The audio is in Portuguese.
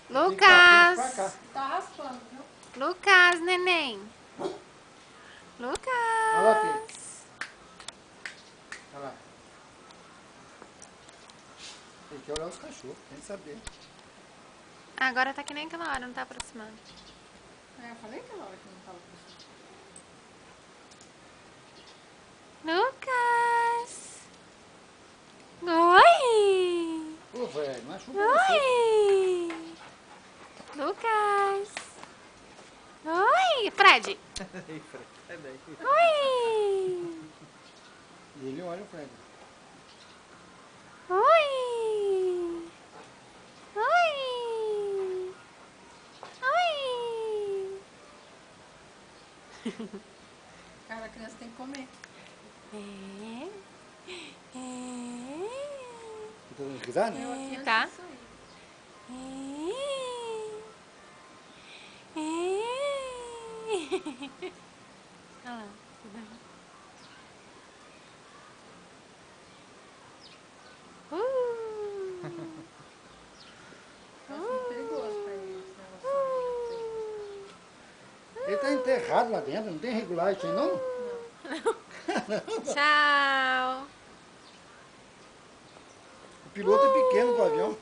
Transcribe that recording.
Lucas! Tá raspando, viu? Lucas, neném! Olha lá, filho. Lucas! Olha lá. Tem que olhar os cachorros, tem que saber. Agora tá que nem aquela hora, não tá aproximando. É, eu falei aquela hora que não tava Lucas! Oi! Ô, velho, machuca você. Oi! Lucas! Oi! Fred! Ei, Fred, sai daí. Oi! E ele olha o Fred. Oi! Oi! Oi! Cara, a criança tem que comer. É. Tá dando risada? Eu aqui antes Tá. de sair. Olha lá. Tá sendo perigoso pra ele esse negócio. Ele tá enterrado lá dentro, não tem regular isso aí não? Tchau. O piloto é pequeno pro avião.